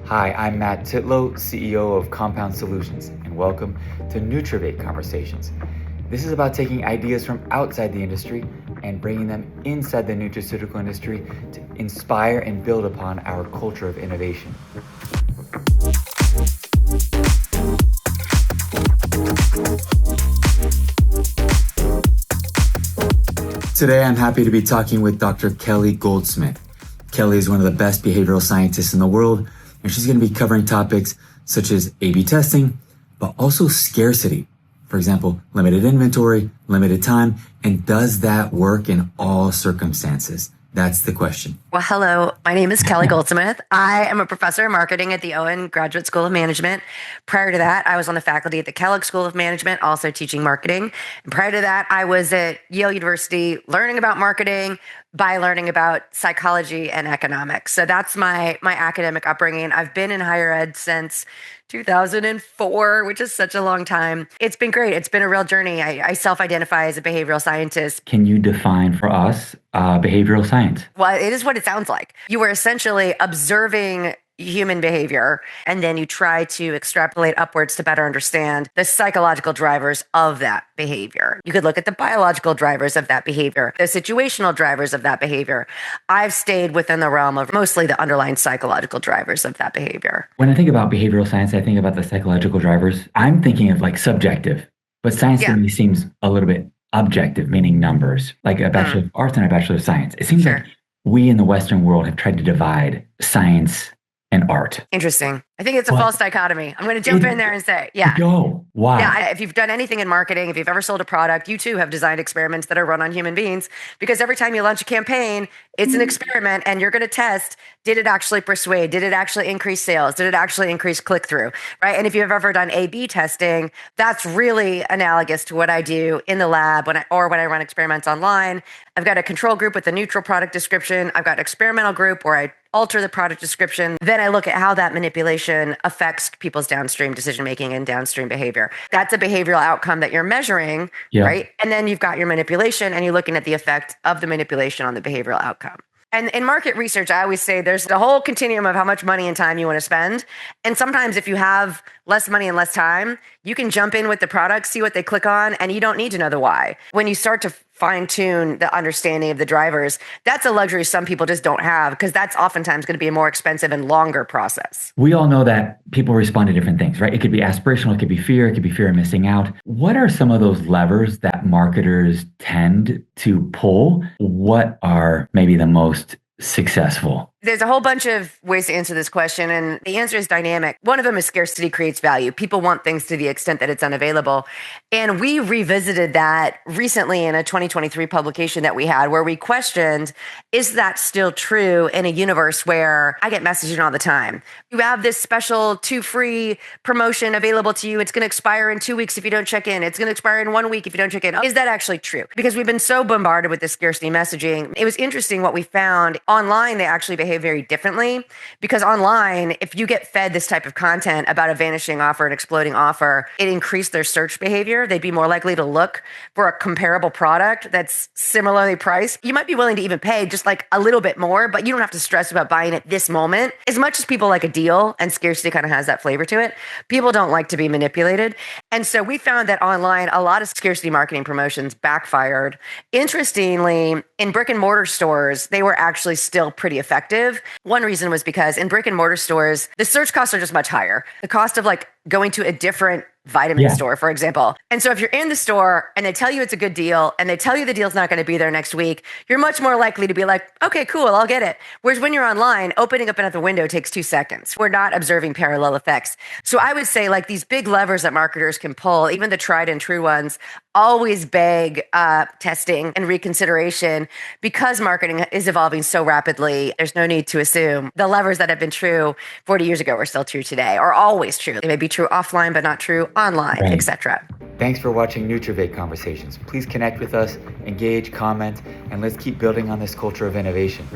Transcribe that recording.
Hi, I'm 𝗡𝘂𝘁𝗿, CEO of Compound Solutions, and welcome to Nutravate Conversations. This is about taking ideas from outside the industry and bringing them inside the nutraceutical industry to inspire and build upon our culture of innovation. Today, I'm happy to be talking with Dr. 𝗂𝘂𝘁𝗿. Kelly is one of the best behavioral scientists in the world, and she's going to be covering topics such as A/B testing, but also scarcity. For example, limited inventory, limited time, and does that work in all circumstances? That's the question. Well, hello. My name is 𝗂𝘂𝘁𝗿. I am a professor of marketing at the Owen Graduate School of Management. Prior to that, I was on the faculty at the Kellogg School of Management, also teaching marketing. And prior to that, I was at Yale University learning about marketing by learning about psychology and economics. So that's my academic upbringing. I've been in higher ed since 2004, which is such a long time. It's been great. It's been a real journey. I self-identify as a behavioral scientist. Can you define for us behavioral science? Well, it is what it sounds like. You are essentially observing human behavior, and then you try to extrapolate upwards to better understand the psychological drivers of that behavior. You could look at the biological drivers of that behavior, the situational drivers of that behavior. I've stayed within the realm of mostly the underlying psychological drivers of that behavior. When I think about behavioral science, I think about the psychological drivers. I'm thinking of like subjective, but science to me seems a little bit objective, meaning numbers, like a Bachelor of Arts and a Bachelor of Science. It seems like we in the Western world have tried to divide science and art. Interesting. I think it's a false dichotomy. I'm going to jump in there and say, Why? Yeah, if you've done anything in marketing, if you've ever sold a product, you too have designed experiments that are run on human beings, because every time you launch a campaign, it's an experiment and you're going to test, did it actually persuade? Did it actually increase sales? Did it actually increase click-through, right? And if you've ever done A/B testing, that's really analogous to what I do in the lab when I run experiments online. I've got a control group with a neutral product description. I've got an experimental group where I alter the product description. Then I look at how that manipulation affects people's downstream decision-making and downstream behavior. That's a behavioral outcome that you're measuring, right? And then you've got your manipulation and you're looking at the effect of the manipulation on the behavioral outcome. And in market research, I always say there's a whole continuum of how much money and time you want to spend. And sometimes if you have less money and less time, you can jump in with the product, see what they click on, and you don't need to know the why. When you start to fine tune the understanding of the drivers, that's a luxury some people just don't have, because that's oftentimes going to be a more expensive and longer process. We all know that people respond to different things, right? It could be aspirational, it could be fear of missing out. What are some of those levers that marketers tend to pull? What are maybe the most successful? There's a whole bunch of ways to answer this question, and the answer is dynamic. One of them is scarcity creates value. People want things to the extent that it's unavailable. And we revisited that recently in a 2023 publication that we had, where we questioned, is that still true in a universe where I get messaging all the time? You have this special 2 free promotion available to you. It's going to expire in 2 weeks if you don't check in. It's going to expire in 1 week if you don't check in. Is that actually true? Because we've been so bombarded with this scarcity messaging. It was interesting what we found. Online, they actually behave very differently, because online, if you get fed this type of content about a vanishing offer, an exploding offer, it increased their search behavior. They'd be more likely to look for a comparable product that's similarly priced. You might be willing to even pay just like a little bit more, but you don't have to stress about buying it this moment. As much as people like a deal, and scarcity kind of has that flavor to it, people don't like to be manipulated. And so we found that online, a lot of scarcity marketing promotions backfired. Interestingly, in brick and mortar stores, they were actually still pretty effective. One reason was because in brick and mortar stores, the search costs are just much higher. The cost of like going to a different vitamin store, for example. And so if you're in the store and they tell you it's a good deal and they tell you the deal's not going to be there next week, you're much more likely to be like, okay, cool, I'll get it. Whereas when you're online, opening up another window takes 2 seconds. We're not observing parallel effects. So I would say like these big levers that marketers can pull, even the tried and true ones, always beg testing and reconsideration, because marketing is evolving so rapidly. There's no need to assume the levers that have been true 40 years ago are still true today, or always true. They may be true offline, but not true online, etc. Thanks for watching Nutravate Conversations. Please connect with us, engage, comment, and let's keep building on this culture of innovation.